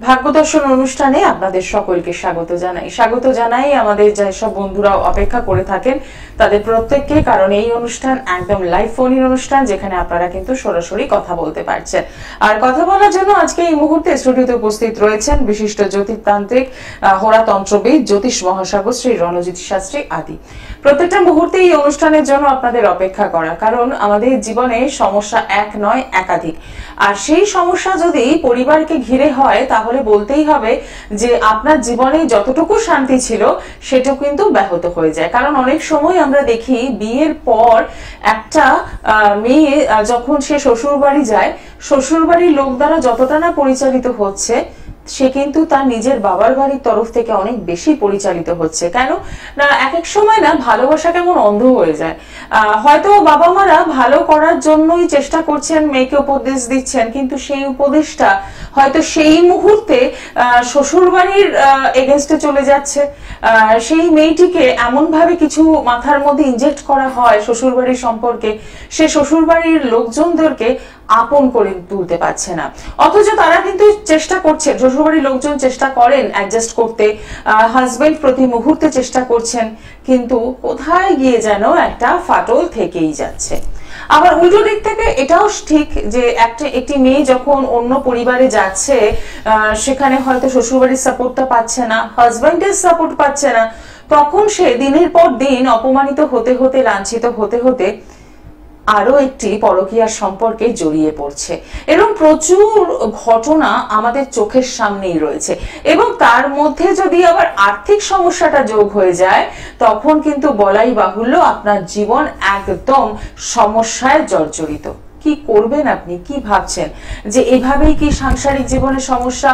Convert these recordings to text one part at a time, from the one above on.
ভাগ্যদর্শন অনুষ্ঠানে আপনাদের সকলকে স্বাগত জানাই আমাদের যেসব বন্ধুরা অপেক্ষা করে থাকেন তাদের প্রত্যেককে, কারণ এই অনুষ্ঠান একদম লাইভ ফোন ইন অনুষ্ঠান, যেখানে আপনারা কিন্তু সরাসরি কথা বলতে পারছেন। আর কথা বলার জন্য আজকে এই মুহূর্তে স্টুডিওতে উপস্থিত রয়েছেন বিশিষ্ট জ্যোতিষতান্ত্রিক, হোরাতন্ত্রবিদ, জ্যোতিষ মহাসাগর শ্রী রণজিৎ শাস্ত্রী আদি। প্রত্যেকটা মুহূর্তে এই অনুষ্ঠানের জন্য আপনাদের অপেক্ষা করা, কারণ আমাদের জীবনে সমস্যা এক নয় একাধিক, আর সেই সমস্যা যদি পরিবারকে ঘিরে হয় তাহলে বলতেই হবে যে আপনার জীবনে যতটুকু শান্তি ছিল সেটা কিন্তু ব্যাহত হয়ে যায়। কারণ অনেক সময় আমরা দেখি বিয়ের পর একটা মেয়ে যখন সে শ্বশুর বাড়ি যায়, শ্বশুর বাড়ির লোক দ্বারা যতটা না পরিচালিত হচ্ছে সে কিন্তু তার নিজের বাবার বাড়ির তরফ থেকে অনেক বেশি পরিচালিত হচ্ছে। কেন না, এক এক সময় না ভালোবাসা কেমন অন্ধ হয়ে যায়। হয়তো বাবা মারা ভালো করার জন্যই চেষ্টা করছেন, মেয়েকে উপদেশ দিচ্ছেন, কিন্তু সেই উপদেশটা হয়তো সেই মুহূর্তে শ্বশুর বাড়ির এগেনস্টে চলে যাচ্ছে। সেই মেয়েটিকে এমন ভাবে কিছু মাথার মধ্যে ইনজেক্ট করা হয় শ্বশুর বাড়ির সম্পর্কে, সে শ্বশুর বাড়ির লোকজনদেরকে আপন করে তুলতে পারছে না। অথচ তারা কিন্তু চেষ্টা করছে, শ্বশুরবাড়ির লোকজন চেষ্টা করেন অ্যাডজাস্ট করতে, হাজবেন্ড প্রতি মুহূর্তে চেষ্টা করছেন, কিন্তু কোথায় গিয়ে যেন একটা ফাটল থেকেই যাচ্ছে। আবার উল্টো দিক থেকে এটাও ঠিক যে একটি মেয়ে যখন অন্য পরিবারে যাচ্ছে, সেখানে হয়তো শ্বশুরবাড়ির সাপোর্টটা পাচ্ছে না, হাজবেন্ডের সাপোর্ট পাচ্ছে না, তখন সে দিনের পর দিন অপমানিত হতে হতে, লাঞ্ছিত হতে হতে আরো একটি পরকীয়ার সম্পর্কে জড়িয়ে পড়ছে। এরকম প্রচুর ঘটনা আমাদের চোখের সামনেই রয়েছে, এবং তার মধ্যে যদি আবার আর্থিক সমস্যাটা যোগ হয়ে যায় তখন কিন্তু বলাই বাহুল্য আপনার জীবন একদম সমস্যায় জর্জরিত। কি করবেন আপনি? কি ভাবছেন যে এভাবেই কি সাংসারিক জীবনে সমস্যা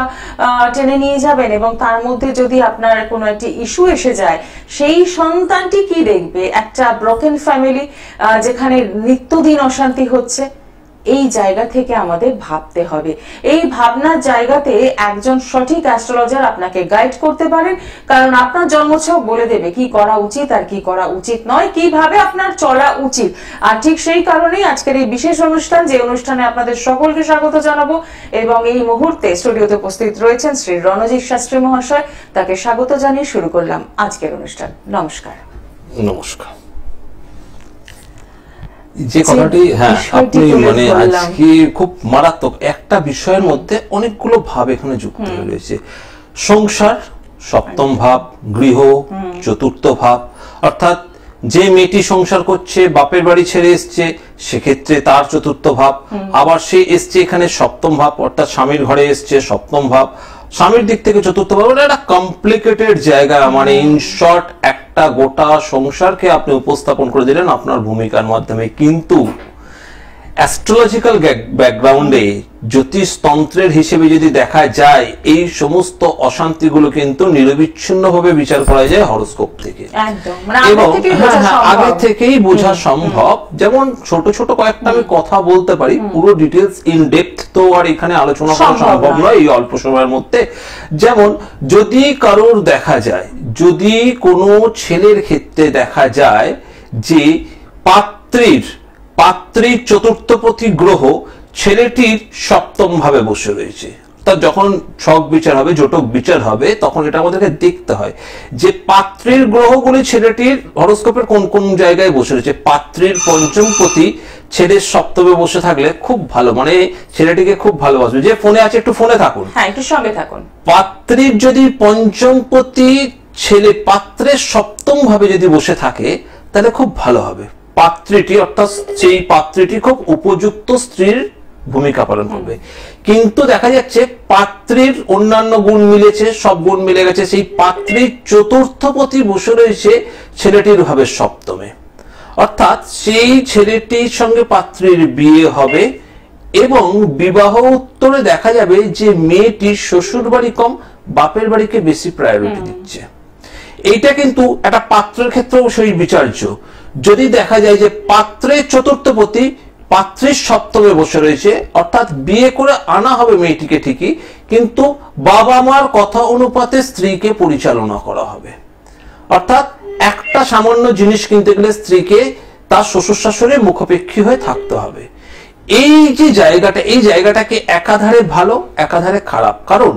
টেনে নিয়ে যাবেন? এবং তার মধ্যে যদি আপনার কোনো একটি ইস্যু এসে যায়, সেই সন্তানটি কি দেখবে? একটা ব্রোকেন ফ্যামিলি যেখানে নিত্যদিন অশান্তি হচ্ছে। এই জায়গা থেকে আমাদের ভাবতে হবে। এই ভাবনার জায়গাতে একজন সঠিক অ্যাস্ট্রোলজার আপনাকে গাইড করতে পারেন, কারণ আপনার জন্মছক বলে দেবে কি করা উচিত আর কি করা উচিত নয়, কিভাবে আপনার চলা উচিত। আর ঠিক সেই কারণেই আজকের এই বিশেষ অনুষ্ঠান, যে অনুষ্ঠানে আপনাদের সকলকে স্বাগত জানাবো, এবং এই মুহূর্তে স্টুডিওতে উপস্থিত রয়েছেন শ্রী রণজিৎ শাস্ত্রী মহাশয়। তাকে স্বাগত জানিয়ে শুরু করলাম আজকের অনুষ্ঠান। নমস্কার। নমস্কার। যে কথাটি আপনি মানে আজকে খুব মারাত্মক একটা বিষয়ের মধ্যে অনেকগুলো ভাব এখানে যুক্ত হয়ে রয়েছে। সংসার সপ্তম ভাব, গৃহ চতুর্থ ভাব, অর্থাৎ যে মেয়েটি সংসার করছে বাপের বাড়ি ছেড়ে এসছে সেক্ষেত্রে তার চতুর্থ ভাব, আবার সে এসছে এখানে সপ্তম ভাব, অর্থাৎ স্বামীর ঘরে এসছে সপ্তম ভাব, স্বামীর দিক থেকে চতুর্থ ভাব। একটা কমপ্লিকেটেড জায়গা, মানে ইন শর্ট একটা গোটা সংসারকে আপনি উপস্থাপন করে দিলেন আপনার ভূমিকার মাধ্যমে। কিন্তু অ্যাস্ট্রোলজিক্যাল ব্যাকগ্রাউন্ডে জ্যোতিষতন্ত্রের হিসেবে যদি দেখা যায়, এই সমস্ত অশান্তিগুলো কিন্তু নিরবিচ্ছিন্নভাবে বিচার করা যায় হরোস্কোপ থেকে, এবং আগে থেকেই বোঝা সম্ভব। যেমন ছোট ছোট কয়েকটা আমি কথা বলতে পারি, পুরো ডিটেলস ইন ডেপথ তো আর এখানে আলোচনা করা সম্ভব নয় এই অল্প সময়ের মধ্যে। যেমন যদি কারোর দেখা যায়, যদি কোনো ছেলের ক্ষেত্রে দেখা যায় যে পাত্রীর চতুর্থপতি গ্রহ ছেলেটির সপ্তম ভাবে বসে রয়েছে, তার যখন ছক বিচার হবে, জটক বিচার হবে, তখন এটা আমাদেরকে দেখতে হয় যে পাত্রীর গ্রহগুলি ছেলেটির হরোস্কোপের কোন কোন জায়গায় বসে রয়েছে। পাত্রীর পঞ্চমপতি ছেলের সপ্তমে বসে থাকলে খুব ভালো, মানে ছেলেটিকে খুব ভালোবাসবে। যে ফোনে আছে একটু ফোনে থাকুন, একটু সঙ্গে থাকুন। পাত্রীর যদি পঞ্চমপতি ছেলে পাত্রের সপ্তম ভাবে যদি বসে থাকে তাহলে খুব ভালো হবে। পাত্রীটি, অর্থাৎ সেই পাত্রীটি খুব উপযুক্ত স্ত্রীর ভূমিকা পালন করবে। কিন্তু দেখা যাচ্ছে পাত্রীর অন্যান্য গুণ মিলেছে, সব গুণ মিলে গেছে, সেই পাত্রীর চতুর্থপতি বসে রয়েছে ছেলেটির ভাবে সপ্তমে, অর্থাৎ সেই ছেলেটির সঙ্গে পাত্রীর বিয়ে হবে, এবং বিবাহ উত্তরে দেখা যাবে যে মেয়েটি শ্বশুর বাড়ি কম বাপের বাড়িকে বেশি প্রায়োরিটি দিচ্ছে। এইটা কিন্তু একটা পাত্রের ক্ষেত্রেও সেই বিচার্য। যদি দেখা যায় যে পাত্রের চতুর্থপতি পাত্রের সপ্তমে বসে রয়েছে, অর্থাৎ বিয়ে করে আনা হবে মেয়েটিকে ঠিকই, কিন্তু বাবা মার কথা অনুপাতে স্ত্রীকে পরিচালনা করা হবে। অর্থাৎ একটা সামান্য জিনিস কিনতে গেলে স্ত্রীকে তার শ্বশুর শাশুড়ির মুখাপেক্ষী হয়ে থাকতে হবে। এই যে জায়গাটা, এই জায়গাটাকে একাধারে ভালো একাধারে খারাপ। কারণ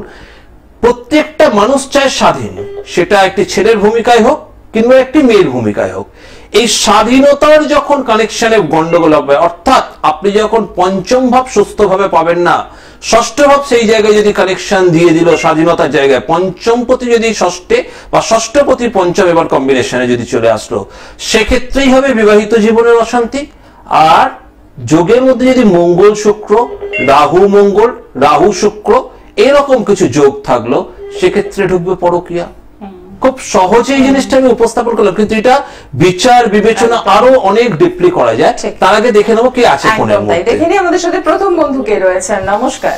প্রত্যেকটা মানুষ চায় স্বাধীন, সেটা একটি ছেলের ভূমিকায় হোক কিংবা একটি মেয়ের ভূমিকায় হোক। এই স্বাধীনতার যখন কানেকশনে গন্ডগোল হবে, অর্থাৎ আপনি যখন পঞ্চম ভাব সুস্থভাবে পাবেন না, ষষ্ঠ ভাব সেই জায়গায় যদি কানেকশন দিয়ে দিল স্বাধীনতার জায়গায়, পঞ্চম পতি যদি ষষ্ঠে বা ষষ্ঠ পতি পঞ্চম এবার কম্বিনেশনে যদি চলে আসলো, সেক্ষেত্রেই হবে বিবাহিত জীবনের অশান্তি। আর যোগের মধ্যে যদি মঙ্গল শুক্র, রাহু মঙ্গল, রাহু শুক্র এরকম কিছু যোগ থাকলো, সেক্ষেত্রে ঢুকবে পরকীয়া। খুব সহজে এই জিনিসটা আমি উপস্থাপন করলাম, কিন্তু এটা বিচার বিবেচনা আরো অনেক ডিপলি করা যায়। তার আগে দেখে নেবো কি আছে ফোনের মধ্যে। দেখে নিই আমাদের সাথে প্রথম বন্ধু কে রয়েছেন। নমস্কার।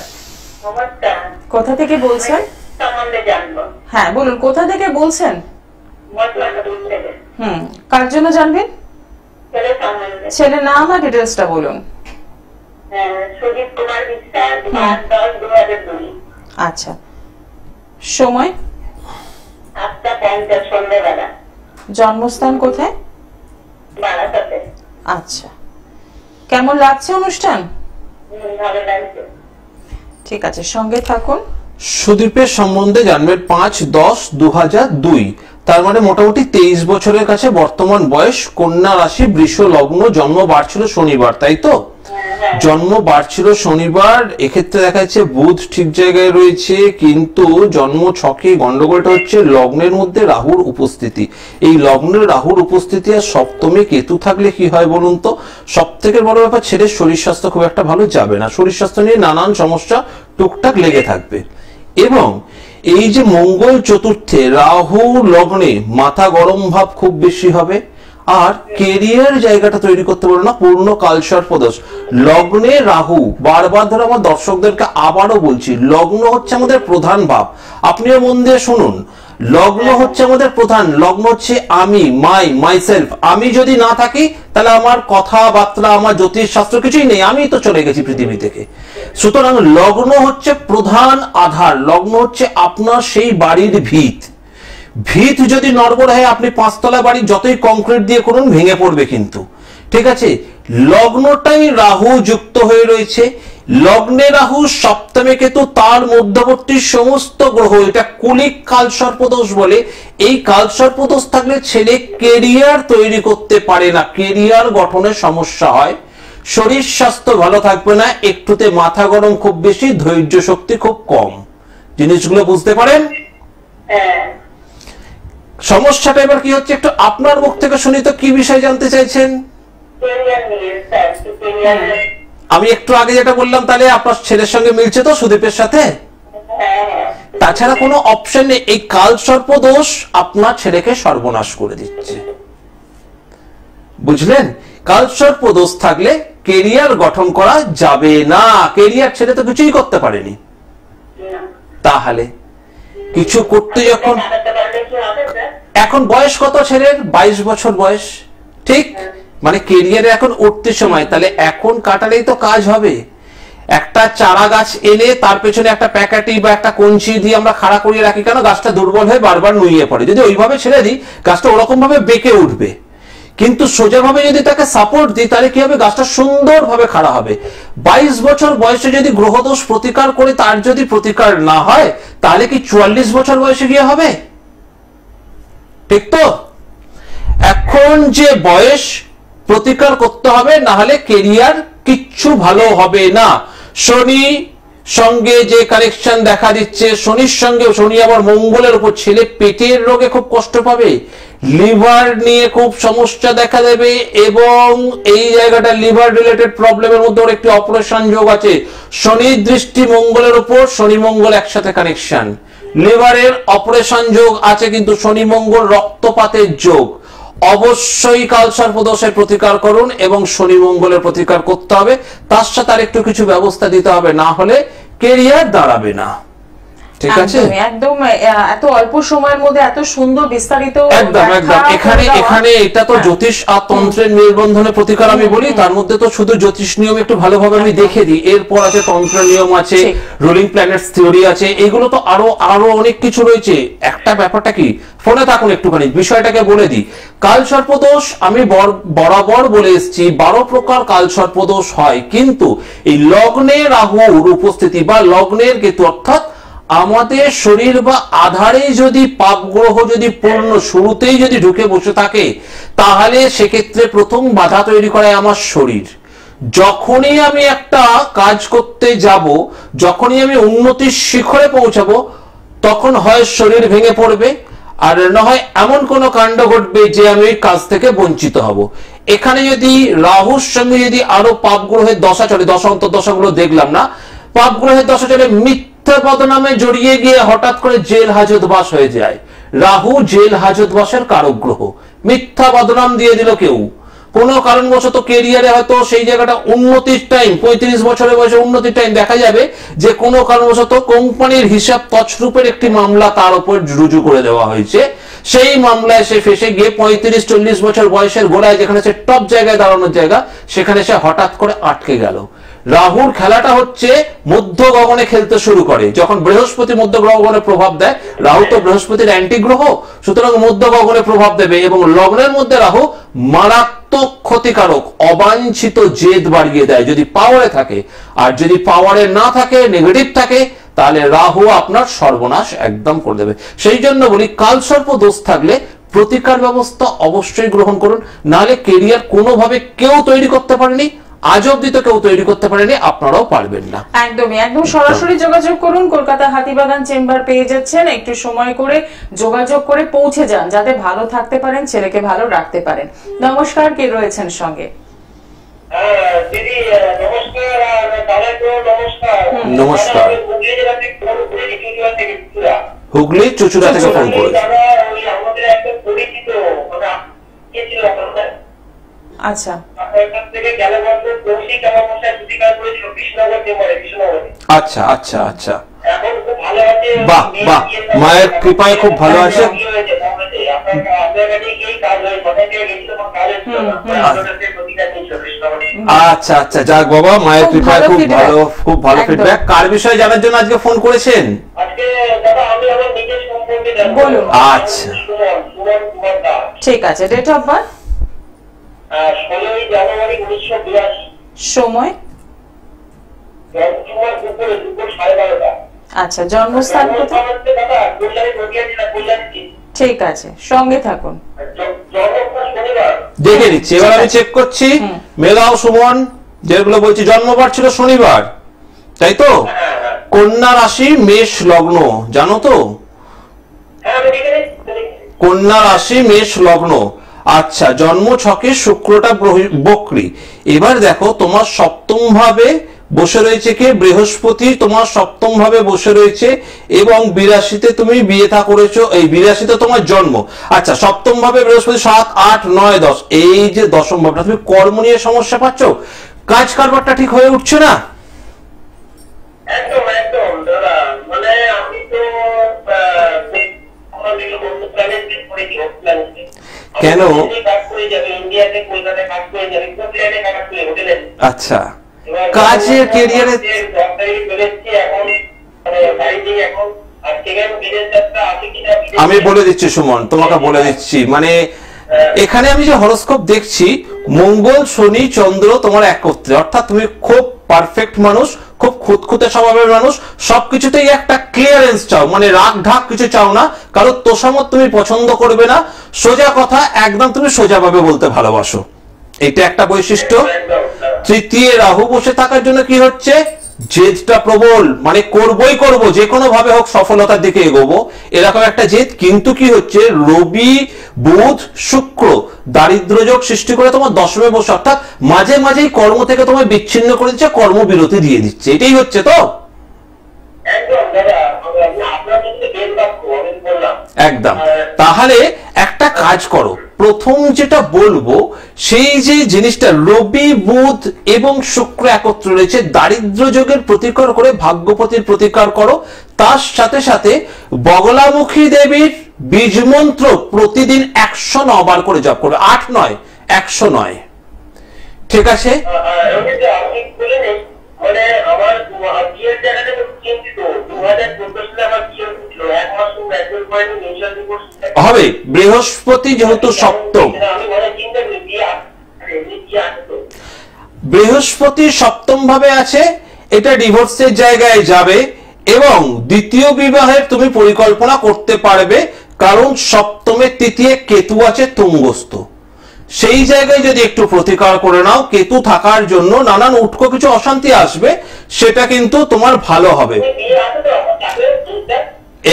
নমস্কার। কোথা থেকে বলছেন? সম্বন্ধে জানবো। হ্যাঁ বলুন, কোথা থেকে বলছেন? মতলব থেকে। কার জন্য জানবেন? ছেলে সম্বন্ধে। ছেলের নাম আর ডিটেইলসটা বলুন। সুজিত কুমার বিশ্বাস, 5/10/2002। আচ্ছা, সময়? 8:50 সন্ধ্যাবেলা। জন্মস্থান কোথায়? বারাসাতে। আচ্ছা, কেমন লাগছে অনুষ্ঠান? ভালো লাগছে। ঠিক আছে, সঙ্গে থাকুন। সুদীপের সম্বন্ধে জানবেন 5/10/2002, তার মানে মোটামুটি 23 বছরের কাছে বর্তমান বয়স, কন্যা রাশি, বৃষ লগ্ন, জন্ম বার ছিল শনিবার, তাই তো? জন্ম বার ছিল শনিবার। এক্ষেত্রে দেখা যাচ্ছে বুধ ঠিক জায়গায় রয়েছে, কিন্তু জন্ম ছকে গন্ডগোলটা হচ্ছে লগ্নের মধ্যে রাহুর উপস্থিতি। এই লগ্নের রাহুর উপস্থিতি আর সপ্তমে কেতু থাকলে কি হয় বলুন তো? সব থেকে বড় ব্যাপার, ছেলের শরীর স্বাস্থ্য খুব একটা ভালো যাবে না, শরীর স্বাস্থ্য নিয়ে নানান সমস্যা টুকটাক লেগে থাকবে। এবং এই যে মঙ্গল চতুর্থে রাহু লগ্নে, মাথা গরম ভাব খুব বেশি হবে। আর কেরিয়ার জায়গাটা তৈরি করতে পারো না, পূর্ণ কালসর্পদোষ। লগ্নে রাহু, বারবার ধরে আমার দর্শকদেরকে আবারও বলছি, লগ্ন হচ্ছে আমাদের প্রধান ভাব। আপনিও মন দিয়ে শুনুন, লগ্ন হচ্ছে আমাদের প্রধান, লগ্ন হচ্ছে আমি, মাইসেলফ। আমি যদি না থাকি তাহলে আমার কথাবার্তা, আমার জ্যোতিষ শাস্ত্র কিছুই নেই, আমি তো চলে গেছি পৃথিবী থেকে। সুতরাং লগ্ন হচ্ছে প্রধান আধার, লগ্ন হচ্ছে আপনার সেই বাড়ির ভিত। ভিত যদি নড়বড় হয়, আপনি 5 তলা বাড়ি যতই কংক্রিট দিয়ে করুন ভেঙে পড়বে কিন্তু, ঠিক আছে? লগ্নটাই রাহু যুক্ত হয়ে রয়েছে, লগ্নে রাহু, সপ্তমে কেতু, তার মধ্যবর্তী সমস্ত গ্রহ, এটা কুলিক কালসর্পদোষ বলে। এই কালসর্পদোষ থাকলে ছেলে কেরিয়ার তৈরি করতে পারে না, কেরিয়ার গঠনের সমস্যা হয়, শরীর স্বাস্থ্য ভালো থাকবে না, একটুতে মাথা গরম খুব বেশি, ধৈর্য শক্তি খুব কম। জিনিসগুলো বুঝতে পারেন? সমস্যাটা এবার কি হচ্ছে একটু আপনার মুখ থেকে শুনি তো, কি বিষয় জানতে চাইছেন? আমি একটু আগে যেটা বললাম, তাহলে আপনার ছেলের সঙ্গে মিলছে তো সুদীপের সাথে? তাছাড়া কোনো অপশন নেই। এই কালসর্পদোষ আপনার ছেলেকে সর্বনাশ করে দিচ্ছে, বুঝলেন? কালসর্পদোষ থাকলে কেরিয়ার গঠন করা যাবে না, কেরিয়ার ছেলে তো কিছুই করতে পারেনি। তাহলে কিছু করতে যখন, এখন বয়স কত ছেলের? 22 বছর বয়স, ঠিক? মানে কেরিয়ারে এখন উঠতে সময়, তাহলে এখন কাটালেই তো কাজ হবে। একটা চারা গাছ এনে তার পেছনে একটা প্যাকেটি বা একটা কঞ্চি দিয়ে আমরা খাড়া করিয়ে রাখি কেন? গাছটা দুর্বল হয়ে বারবার নুইয়ে পড়ে। যদি ওইভাবে ছেড়ে দিই, গাছটা ওরকম ভাবে বেঁকে উঠবে, কিন্তু সোজাভাবে যদি তাকে সাপোর্ট দিই, তাহলে কি হবে? গাছটা সুন্দরভাবে খাড়া হবে। 22 বছর বয়সে যদি গ্রহদোষ প্রতিকার করে তার যদি প্রতিকার না হয়, তাহলে কি 44 বছর বয়সে গিয়ে হবে? ঠিক তো? এখন যে বয়স, প্রতিকার করতে হবে, না হলে কেরিয়ার কিচ্ছু ভালো হবে না। শনি সঙ্গে যে কানেকশন দেখা দিচ্ছে, শনির সঙ্গে, শনি আবার মঙ্গলের উপর, ছেলে পেটের রোগে খুব কষ্ট পাবে, লিভার নিয়ে খুব সমস্যা দেখা দেবে, এবং এই জায়গাটা লিভার রিলেটেড প্রবলেমের মধ্যে ওর একটি অপারেশন যোগ আছে। শনির দৃষ্টি মঙ্গলের উপর, শনি মঙ্গল একসাথে কানেকশন, লিভারের অপারেশন যোগ আছে, কিন্তু শনি মঙ্গল রক্তপাতের যোগ। অবশ্যই কালসর্পদোষের প্রতিকার করুন এবং শনি মঙ্গলের প্রতিকার করতে হবে, তার সাথে আর একটু কিছু ব্যবস্থা দিতে হবে, না হলে কেরিয়ার দাঁড়াবে না। ঠিক আছে? একদম এত অল্প সময়ের মধ্যে এত সুন্দর বিস্তারিত, একদম একদম। এখানে এটা তো জ্যোতিষ আর তন্ত্রের নির্বন্ধনে প্রতিকার আমি বলি, তার মধ্যে তো শুধু জ্যোতিষ নিয়ম একটু ভালোভাবে আমি দেখে দিই, এরপর আছে তন্ত্র নিয়ম আছে, রোলিং প্ল্যানেটস থিওরি আছে, এগুলো তো আরো অনেক কিছু রয়েছে। একটা ব্যাপারটা কি, ফোনে থাকুন একটুখানি, বিষয়টাকে বলে দিই। কালসর্পদোষ আমি বরাবর বলে এসেছি, 12 প্রকার কালসর্পদোষ হয়, কিন্তু এই লগ্নে রাহুর উপস্থিতি বা লগ্নের কেতু, অর্থাৎ আমাদের শরীর বা আধারে যদি পাপ গ্রহ যদি পূর্ণ শুরুতেই যদি ঢুকে বসে থাকে, তাহলে সেক্ষেত্রে প্রথম বাধা তৈরি করে আমার শরীর। যখনই আমি একটা কাজ করতে যাব, যখনই আমি উন্নতির শিখরে পৌঁছাবো, তখন হয় শরীর ভেঙে পড়বে, আর না হয় এমন কোন কাণ্ড ঘটবে যে আমি ওই কাজ থেকে বঞ্চিত হব। এখানে যদি রাহুর সঙ্গে যদি আরো পাপ গ্রহের দশা চলে, দশা অন্তর্দশাগুলো দেখলাম না, পাপ গ্রহের দশা চলে মিথ্যা বদনামে জড়িয়ে গিয়ে হঠাৎ করে জেল হাজতবাস হয়ে যায়। রাহু জেল হাজতবাসের কারক গ্রহ। মিথ্যা বদনাম দিয়ে দিল কেউ, কোনো কারণবশত কেরিয়ারে হয়তো সেই জায়গাটা উন্নতির টাইম, 35 বছরের বয়সে উন্নতির টাইম, দেখা যাবে যে কোনো কারণবশত কোম্পানির হিসাব তছরূপের একটি মামলা তার উপর রুজু করে দেওয়া হয়েছে। সেই মামলায় সে ফেসে গিয়ে 35-40 বছর বয়সের গোড়ায়, যেখানে সে টপ জায়গায় দাঁড়ানোর জায়গা, সেখানে সে হঠাৎ করে আটকে গেল। রাহুর খেলাটা হচ্ছে মধ্য গগনে খেলতে শুরু করে যখন বৃহস্পতি মধ্য গগনে প্রভাব দেয়। রাহু তো বৃহস্পতির অ্যান্টি গ্রহ, সুতরাং মধ্য গগনে প্রভাব দেবে এবং লগ্নের মধ্যে রাহু মারাত্মক ক্ষতিকারক অবাঞ্ছিত জেদ বাড়িয়ে দেয় যদি পাওয়ারে থাকে। আর যদি পাওয়ারে না থাকে, নেগেটিভ থাকে, তাহলে রাহু আপনার সর্বনাশ একদম করে দেবে। সেই জন্য বলি, কালসর্প দোষ থাকলে প্রতিকার ব্যবস্থা অবশ্যই গ্রহণ করুন, নাহলে কেরিয়ার কোনোভাবে কেউ তৈরি করতে পারেনি, আজ অব্দি তো কেউ তৈরি করতে পারেনি, আপনারাও পারবেন না। একদমই, একদম সরাসরি যোগাযোগ করুন। কলকাতা হাতিবাগান চেম্বার পেয়ে যাচ্ছেন, একটু সময় করে যোগাযোগ করে পৌঁছে যান, যাতে ভালো থাকতে পারেন, ছেলেকে ভালো রাখতে পারেন। নমস্কার, কে রয়েছেন সঙ্গে? দিদি নমস্কার। দাদাকেও নমস্কার। নমস্কার। হুগলি চুচুড়া থেকে ফোন করেছি। দাদা ওই আমাদের একটা পরিচিত, মানে কে ছিল আপনার? আচ্ছা, আচ্ছা আচ্ছা আচ্ছা, বাহ বাহ, মায়ের কৃপায় খুব ভালো আছে। আচ্ছা আচ্ছা, যাক বাবা, মায়ের কৃপায় খুব ভালো, খুব ভালো ফিডব্যাক। কার বিষয়ে জানার জন্য আজকে ফোন করেছেন? বলুন। আচ্ছা, ঠিক আছে, ডেট অফ বার্থ? 16 জানুয়ারি 1982। সময়? আচ্ছা, জন্মস্থান কোথায়? ঠিক আছে, সঙ্গে থাকুন, দেখে নিচ্ছি। এবার আমি চেক করছি। মেলাও সুমন যেগুলো বলছি, জন্মবার ছিল শনিবার, তাই তো? কন্যা রাশি, মেষ লগ্ন, জানো তো? কন্যা রাশি, মেষ লগ্ন। আচ্ছা, জন্ম ছকে শুক্রটা বক্রী। এবার দেখো, তোমার সপ্তম ভাবে বসে রয়েছে কে? বৃহস্পতি তোমার সপ্তম ভাবে বসে রয়েছে এবং 82-তে তুমি বিয়ে থা করেছো, এই 82-তে তোমার জন্ম। আচ্ছা, সপ্তম ভাবে বৃহস্পতি 7, 8, 9, 10, এই যে দশম ভাবটা, তুমি কর্ম নিয়ে সমস্যা পাচ্ছ, কাজ কারবারটা ঠিক হয়ে উঠছে না। একদম একদম দাদা, মানে আমি তো কেন? আচ্ছা, কাজের ক্যারিয়ারে আমি বলে দিচ্ছি সুমন, তোমাকে বলে দিচ্ছি। মানে এখানে আমি যে হরোস্কোপ দেখছি, মঙ্গল, শনি, চন্দ্র তোমার একত্রে, অর্থাৎ তুমি খুব পারফেক্ট মানুষ, খুব খুঁতখুঁতে স্বভাবের মানুষ, সবকিছুতেই একটা ক্লিয়ারেন্স চাও, মানে রাগ ঢাক কিছু চাও না, কারো তোষামত তুমি পছন্দ করবে না, সোজা কথা একদম তুমি সোজাভাবে বলতে ভালোবাসো, এটা একটা বৈশিষ্ট্য। তৃতীয় রাহু বসে থাকার জন্য কি হচ্ছে? জেদটা প্রবল, মানে করবই করব, যে কোনো ভাবে হোক সফলতার দিকে এগোবো, এরকম একটা জেদ। কিন্তু কি হচ্ছে? রবি, বুধ, শুক্র দারিদ্র যোগ সৃষ্টি করে তোমার দশমে বসে, অর্থাৎ মাঝে মাঝেই কর্ম থেকে তোমায় বিচ্ছিন্ন করে দিচ্ছে, কর্মবিরতি দিয়ে দিচ্ছে, এটাই হচ্ছে তো? একদম। তাহলে একটা কাজ করো, প্রথম যেটা বলবো, সেই যে জিনিসটা রবি, বুধ এবং শুক্র একত্র রয়েছে, দারিদ্র যোগের প্রতিকার করে ভাগ্যপতির প্রতিকার করো। তার সাথে সাথে বগলামুখী দেবীর বীজ মন্ত্র প্রতিদিন 109 বার করে জপ করবে, 8 নয়, 109। ঠিক আছে? মানে আমার বিয়ের জায়গাটা খুব চিন্তিত। 2014 সালে আমার বিয়ে হয়েছিল, 1 মাস ম্যাচুর পয়েন্ট মেনশন রিপোর্ট হবে। বৃহস্পতি যেহেতু সপ্তম, আমি মনে চিন্তা করি বিয়ে আসতো। বৃহস্পতি সপ্তম ভাবে আছে, এটা ডিভোর্সের জায়গায় যাবে এবং দ্বিতীয় বিবাহের তুমি পরিকল্পনা করতে পারবে, কারণ সপ্তমে তৃতীয় কেতু আছে তুঙ্গস্থ। সেই জায়গায় যদি একটু প্রতিকার করে নাও, কেতু থাকার জন্য নানান উটকো কিছু অশান্তি আসবে, সেটা কিন্তু তোমার ভালো হবে।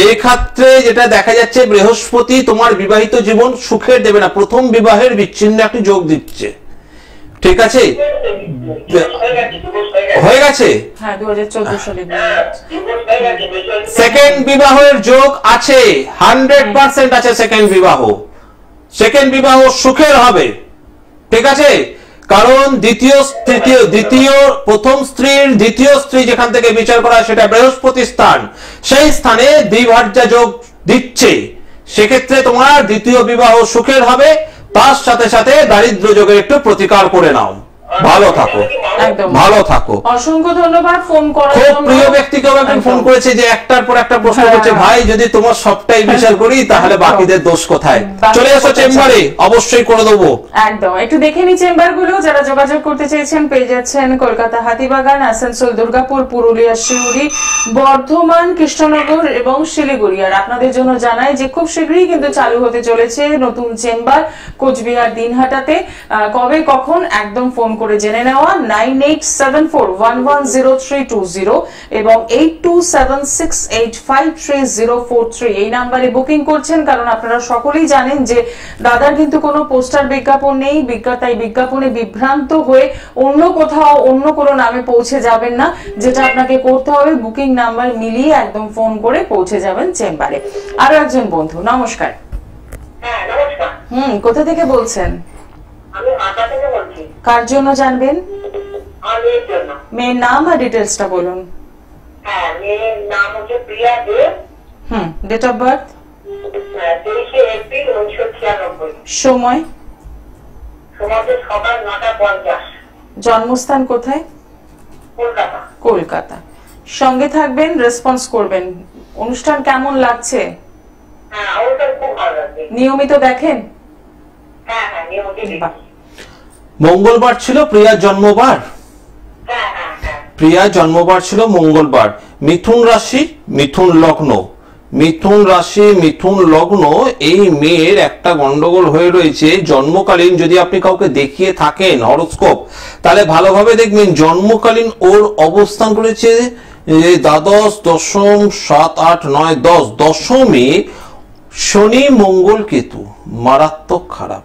এই ক্ষেত্রে যেটা দেখা যাচ্ছে, বৃহস্পতি তোমার বিবাহিত জীবন সুখের দেবে না, প্রথম বিবাহের বিচ্ছিন্ন একটি যোগ দিচ্ছে। ঠিক আছে, হয়ে গেছে। হ্যাঁ 2014 সালে সেকেন্ড বিবাহের যোগ আছে, 100% আছে। সেকেন্ড বিবাহ সুখের হবে। ঠিক আছে, কারণ প্রথম স্ত্রীর দ্বিতীয় স্ত্রী যেখান থেকে বিচার করা সেটা বৃহস্পতি স্থান, সেই স্থানে দ্বিভার্যা যোগ দিচ্ছে। সেক্ষেত্রে তোমার দ্বিতীয় বিবাহ সুখের হবে। তার সাথে সাথে দারিদ্র যোগের একটু প্রতিকার করে নাও। ভালো থাকো, একদম ভালো থাকো। অসংখ্য ধন্যবাদ ফোন করার খুব জন্য। প্রিয় ব্যক্তি কেউ একজন ফোন করেছে যে একটার পর একটা প্রশ্ন করছে, ভাই যদি তোমার সবটাই বিচার করি তাহলে বাকিদের দোষ কোথায়? চলে এসো চেম্বারে, অবশ্যই করে দেবো। একদম একটু দেখে নি চেম্বার গুলো। যারা যোগাযোগ করতে চেয়েছেন পেয়ে যাচ্ছেন কলকাতা হাতিবাগান, আসানসোল, দুর্গাপুর, পুরুলিয়া, শিউরি, বর্ধমান, কৃষ্ণনগর এবং শিলিগুড়ি। আর আপনাদের জন্য জানাই যে খুব শীঘ্রই কিন্তু চালু হতে চলেছে নতুন চেম্বার কোচবিহার দিনহাটাতে। কবে কখন একদম ফোন করে জেনে নেওয়া। 9874110320 এবং 8276853043 এই নাম্বারে বুকিং করছেন। কারণ আপনারা সকলেই জানেন যে দাদার কিন্তু কোনো পোস্টার বিজ্ঞাপন নেই, তাই বিজ্ঞাপনে বিভ্রান্ত হয়ে অন্য কোথাও অন্য কোনো নামে পৌঁছে যাবেন না। যেটা আপনাকে করতে হবে, বুকিং নাম্বার মিলিয়ে একদম ফোন করে পৌঁছে যাবেন চেম্বারে। আরো একজন বন্ধু, নমস্কার। হ্যাঁ নমস্কার, কোথা থেকে বলছেন? আমি মাতা থেকে বলছি। কার জন্য জানবেন? আমার মেয়ের জন্য। মেয়ের নাম আর ডিটেলসটা বলুন। হ্যাঁ, মেয়ের নাম হচ্ছে Priya Deb. Date of birth? 23শে এপ্রিল 1996। সময়? সময় সকাল 9:50। জন্মস্থান কোথায়? কলকাতা। কলকাতা। সঙ্গে থাকবেন, রেসপন্স করবেন। অনুষ্ঠান কেমন লাগছে? হ্যাঁ, ওটা খুব ভালো লাগছে। নিয়মিত দেখেন? হ্যাঁ হ্যাঁ, নিয়মিত দেখি। মঙ্গলবার ছিল প্রিয়ার জন্মবার। হ্যাঁ হ্যাঁ হ্যাঁ, প্রিয়ার জন্মবার ছিল মঙ্গলবার। মিথুন রাশি, মিথুন লগ্ন। মিথুন রাশি, মিথুন লগ্ন। এই মেয়ের একটা গন্ডগোল হয়ে রয়েছে। জন্মকালীন যদি আপনি কাউকে দেখিয়ে থাকেন হরোস্কোপ, তাহলে ভালোভাবে দেখবেন জন্মকালীন ওর অবস্থান করেছে দ্বাদশ, দশম, 7, 8, 9, 10। দশমে শনি, মঙ্গল, কেতু, মারাত্মক খারাপ।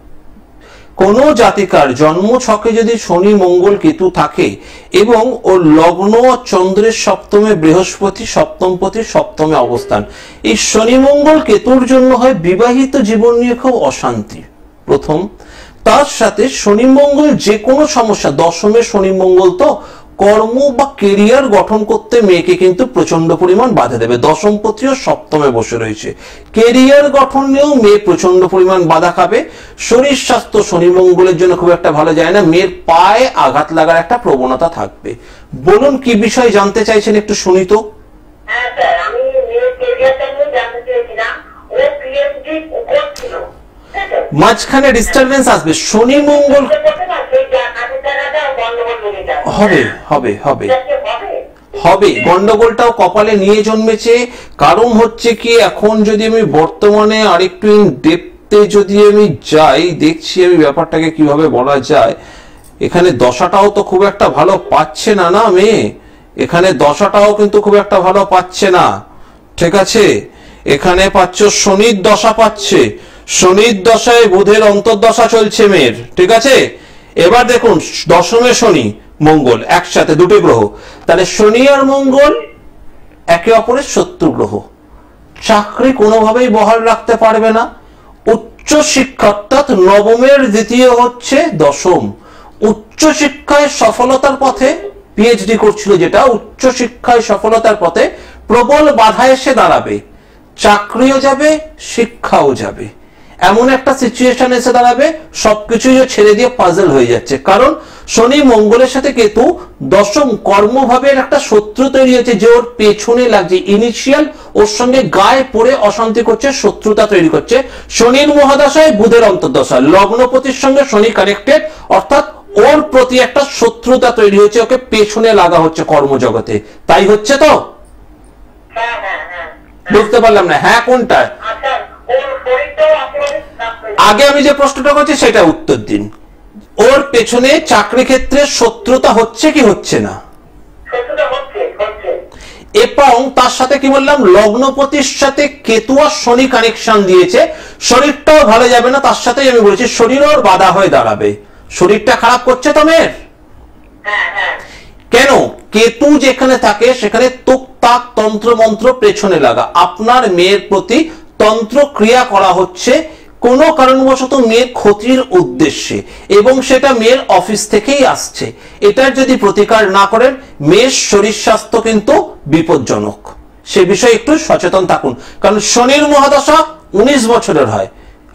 কোন জাতিকার জন্ম ছকে যদি শনি, মঙ্গল, কেতু থাকে এবং ওর লগ্ন চন্দ্রের সপ্তমে বৃহস্পতি, সপ্তমপতি সপ্তমে অবস্থান, এই শনি, মঙ্গল, কেতুর জন্য হয় বিবাহিত জীবন নিয়ে খুব অশান্তি প্রথম। তার সাথে শনি, মঙ্গল যে কোনো সমস্যা, দশমে শনি, মঙ্গল তো কর্ম বা কেরিয়ার গঠন করতে মেয়েকে কিন্তু প্রচন্ড পরিমাণ বাধা দেবে। দশমপতিও সপ্তমে বসে রয়েছে, কেরিয়ার গঠন নিয়েও মেয়ে প্রচন্ড পরিমাণ বাধা খাবে। শরীর স্বাস্থ্য শনি মঙ্গলের জন্য খুব একটা ভালো যায় না। মেয়ের পায়ে আঘাত লাগার একটা প্রবণতা থাকবে। বলুন কি বিষয় জানতে চাইছেন, একটু শুনি তো। হ্যাঁ স্যার, আমি মেয়ের ক্যারিয়ারটা নিয়ে জানতে চেয়েছিলাম। ও পিএইচডি করছিল, মাঝখানে ডিস্টারবেন্স আসবে। শনি মঙ্গল হবে হবে হবে হবে গন্ডগোলটাও কপালে নিয়ে জন্মেছে। কারণ হচ্ছে কি, এখন যদি আমি বর্তমানে আরেকটু ডেপথে যদি আমি যাই, দেখছি আমি ব্যাপারটাকে কিভাবে বলা যায়। এখানে দশাটাও তো খুব একটা ভালো পাচ্ছে না না মেয়ে, এখানে দশাটাও কিন্তু খুব একটা ভালো পাচ্ছে না। ঠিক আছে, এখানে পাচ্ছ শনির দশা পাচ্ছে, শনির দশায় বুধের অন্তর্দশা চলছে মেয়ের। ঠিক আছে, এবার দেখুন দশমে শনি, মঙ্গল একসাথে, দুটো গ্রহ। তাহলে শনি আর মঙ্গল একে অপরের শত্রু গ্রহ। চাকরি কোনোভাবেই বহাল রাখতে পারবে না। উচ্চ শিক্ষা অর্থাৎ নবমের দ্বিতীয় হচ্ছে দশম, উচ্চ শিক্ষায় সফলতার পথে পিএইচডি করছিল, যেটা উচ্চ শিক্ষায় সফলতার পথে প্রবল বাধা এসে দাঁড়াবে। চাকরিও যাবে, শিক্ষাও যাবে, এমন একটা সিচুয়েশন এসে দাঁড়াবে সবকিছুই ছেড়ে দিয়ে পাজল হয়ে যাচ্ছে। কারণ শনি মঙ্গলের সাথে কেতু দশম কর্মভাবের একটা শত্রু তৈরি হয়েছে, যে ওর পেছনে লাগছে, ইনিশিয়াল ওর সঙ্গে গায়ে পড়ে অশান্তি করছে, শত্রুতা তৈরি করছে। শনির মহাদশায় বুধের অন্তর্দশা, লগ্নপতির সঙ্গে শনি কানেক্টেড, অর্থাৎ ওর প্রতি একটা শত্রুতা তৈরি হয়েছে, ওকে পেছনে লাগা হচ্ছে কর্মজগতে। তাই হচ্ছে তো বুঝতে পারলাম না। হ্যাঁ কোনটা? আচ্ছা ওর শরীরটাও একেবারে খারাপ হয়ে গেছে। আগে আমি যে প্রশ্নটা করছি সেটা উত্তর দিন। ওর পেছনে চাকরি ক্ষেত্রে শত্রুতা হচ্ছে কি হচ্ছে না? শত্রুতা হচ্ছে হচ্ছে। এবং তার সাথে কি বললাম, লগ্নপতির সাথে কেতু আর শনি কানেকশন দিয়েছে, শরীরটাও ভালো যাবে না। তার সাথে আমি বলেছি শরীরও ওর বাধা হয়ে দাঁড়াবে। শরীরটা খারাপ করছে তো মেয়ের। হ্যাঁ হ্যাঁ কেন? কেতু যেখানে থাকে সেখানে তুকতাক তন্ত্র মন্ত্র পেছনে লাগা। আপনার মেয়ের প্রতি তন্ত্র ক্রিয়া করা হচ্ছে কোনো কারণবশত মেয়ের ক্ষতির উদ্দেশ্যে, এবং সেটা মেয়ের অফিস থেকেই আসছে। এটার যদি প্রতিকার না করেন মেয়ের শরীর স্বাস্থ্য কিন্তু বিপজ্জনক। সে বিষয়ে একটু সচেতন থাকুন, কারণ শনির মহাদশা 19 বছরের হয়,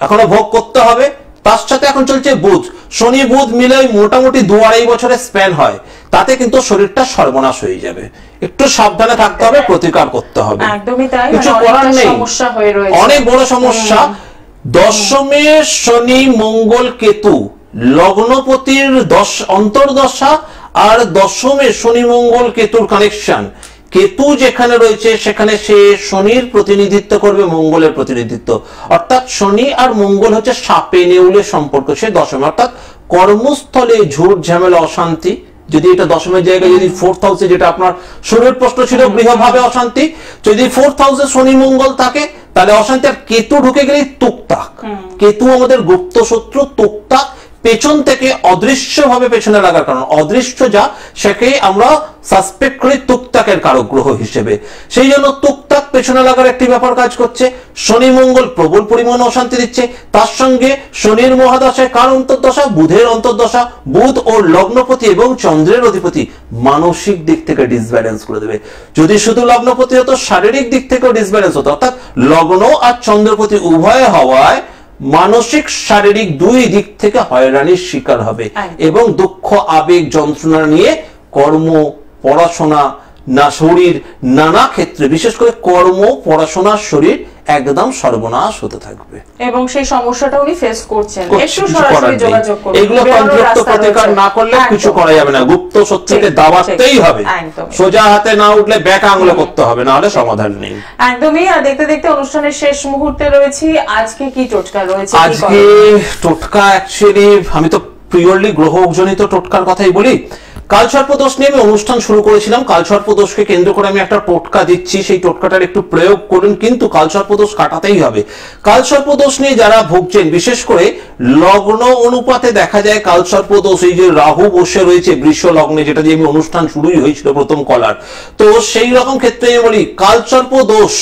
এখনো ভোগ করতে হবে। তার সাথে এখন চলছে বুধ, শনি বুধ মিলে মোটামুটি 2-2.5 বছরের স্প্যান হয়, তাতে কিন্তু শরীরটা সর্বনাশ হয়ে যাবে। একটু সাবধানে থাকতে হবে, প্রতিকার করতে হবে। একদমই তাই, কিছু মানে করার অনেকটা নেই, সমস্যা হয়ে রয়েছে, অনেক বড় সমস্যা। দশমে শনি মঙ্গল কেতু, লগ্নপতির অন্তর্দশা আর দশমে শনি মঙ্গল কেতুর কানেকশন। কেতু যেখানে রয়েছে সেখানে সে শনির প্রতিনিধিত্ব করবে, মঙ্গলের প্রতিনিধিত্ব, অর্থাৎ শনি আর মঙ্গল হচ্ছে সাপে নেউলের সম্পর্ক। সে দশমে, অর্থাৎ কর্মস্থলে ঝুট ঝামেলা অশান্তি। যদি এটা দশমের জায়গায় যদি 4th হাউসে, যেটা আপনার শুরুর প্রশ্ন ছিল, গৃহভাবে অশান্তি, যদি 4th হাউসে শনি মঙ্গল থাকে তাহলে অশান্তি। আর কেতু ঢুকে গেলেই তুকতাক। কেতু আমাদের গুপ্ত শত্রু। তুকতাক পেছন থেকে অদৃশ্য ভাবে পেছনে লাগার কারণ, অদৃশ্য যা সেকে আমরা সাসপেক্ট করি তুকতাকের কারক গ্রহ হিসেবে। সেই জন্য তুকতাক পেছনে লাগার একটি ব্যাপার কাজ করছে। শনি মঙ্গল প্রবল পরিমাণে অশান্তি দিচ্ছে। তার সঙ্গে শনির মহাদশায় কার অন্তর্দশা? বুধের অন্তর্দশা। বুধ ও লগ্নপতি এবং চন্দ্রের অধিপতি, মানসিক দিক থেকে ডিসব্যালেন্স করে দেবে। যদি শুধু লগ্নপতি হতো, শারীরিক দিক থেকেও ডিসব্যালেন্স হতো। অর্থাৎ লগ্ন আর চন্দ্রপতি উভয় হওয়ায় মানসিক শারীরিক দুই দিক থেকে হয়রানির শিকার হবে, এবং দুঃখ আবেগ যন্ত্রণা নিয়ে কর্ম পড়াশোনা না শরীর নানা ক্ষেত্রে, বিশেষ করে কর্ম পড়াশোনা শরীর একদম সর্বনাশ হতে থাকবে। এবং সেই সমস্যাটা উনি ফেস করছেন। একটু সরাসরি যোগাযোগ করুন। এগুলো তন্ত্রোক্ত প্রতিকার না করলে কিছু করা যাবে না। গুপ্ত শত্রুকে দাবাতেই হবে। সোজা হাতে না উঠলে ব্যাক আঙুলে করতে হবে, না হলে সমাধান নেই। একদমই। আর দেখতে দেখতে অনুষ্ঠানের শেষ মুহূর্তে রয়েছি। আজকে কি টোটকা রয়েছে? আজকে টোটকা অ্যাকচুয়ালি আমি তো পিওরলি গ্রহজনিত টোটকার কথাই বলি। কালসর্পদোষ নিয়ে আমি অনুষ্ঠান শুরু করেছিলাম। কালসর্পদোষকে কেন্দ্র করে আমি একটা টোটকা দিচ্ছি, সেই টোটকাটার একটু প্রয়োগ করুন, কিন্তু কালসর্পদোষ কাটাতেই হবে। কালসর্পদোষ নিয়ে যারা ভুগছেন, বিশেষ করে লগ্ন অনুপাতে দেখা যায় কালসর্পদোষ, এই যে রাহু বসে রয়েছে বৃষ লগ্নে, যেটা দিয়ে আমি অনুষ্ঠান শুরুই হয়েছিল প্রথম কলার, তো সেই রকম ক্ষেত্রে আমি বলি কালসর্পদোষ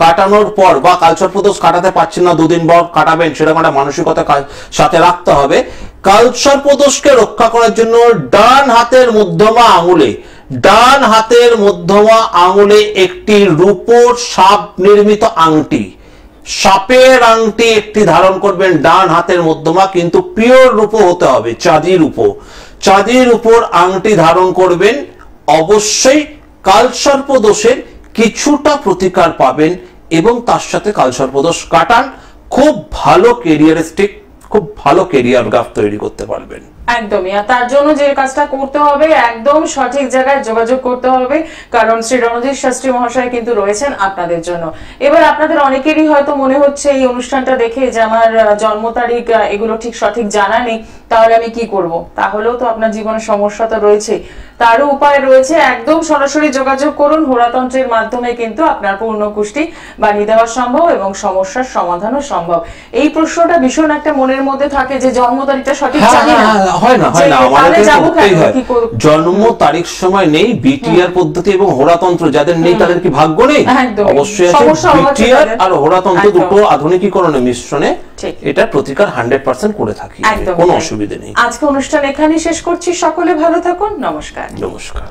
কাটানোর পর, বা কালসর্পদোষ কাটাতে পারছেন না, 2 দিন পর কাটাবেন, সেরকম একটা মানসিকতা সাথে রাখতে হবে। কালসর্পদোষকে রক্ষা করার জন্য ডান হাতের মধ্যমা আঙুলে একটি রূপোর সাপ নির্মিত আংটি, সাপের আংটি একটি ধারণ করবেন ডান হাতের মধ্যমা, কিন্তু পিওর রূপো হতে হবে, চাঁদির উপর আংটি ধারণ করবেন। অবশ্যই কালসর্পদোষের কিছুটা প্রতিকার পাবেন, এবং তার সাথে কালসর্পদোষ কাটান, খুব ভালো কেরিয়ারিস্টিক, খুব ভালো কেরিয়ার গ্রাফ তৈরি করতে পারবেন। একদমই। আর তার জন্য যে কাজটা করতে হবে, একদম সঠিক জায়গায় যোগাযোগ করতে হবে, কারণ শ্রী রণজিৎ শাস্ত্রী মহাশয় কিন্তু রয়েছেন আপনাদের জন্য। এবার আপনাদের অনেকেরই হয়তো মনে হচ্ছে এই অনুষ্ঠানটা দেখে যে আমার জন্ম তারিখ এগুলো ঠিক সঠিক জানা নেই, তাহলে আমি কি করব? তাহলেও তো আপনার জীবনে সমস্যা তো রয়েছে, তারও উপায় রয়েছে। একদম সরাসরি যোগাযোগ করুন। হোরাতন্ত্রের মাধ্যমে কিন্তু আপনার পূর্ণ কুষ্টি বানিয়ে দেওয়া সম্ভব এবং সমস্যার সমাধানও সম্ভব। এই প্রশ্নটা ভীষণ একটা মনের মধ্যে থাকে যে জন্ম তারিখটা সঠিক জানি না। হয় না আমাদের করতেই হয়। জন্ম তারিখ সময় নেই, বিটিআর পদ্ধতি এবং হোরাতন্ত্র যাদের নেই তাদের কি ভাগ্য নেই? অবশ্যই আছে। বিটিআর আর হোরাতন্ত্র দুটো আধুনিকীকরণের মিশ্রণে এটা প্রতিকার 100% করে থাকি, কোনো অসুবিধা নেই। আজকে অনুষ্ঠান এখানেই শেষ করছি। সকলে ভালো থাকুন। নমস্কার। নমস্কার।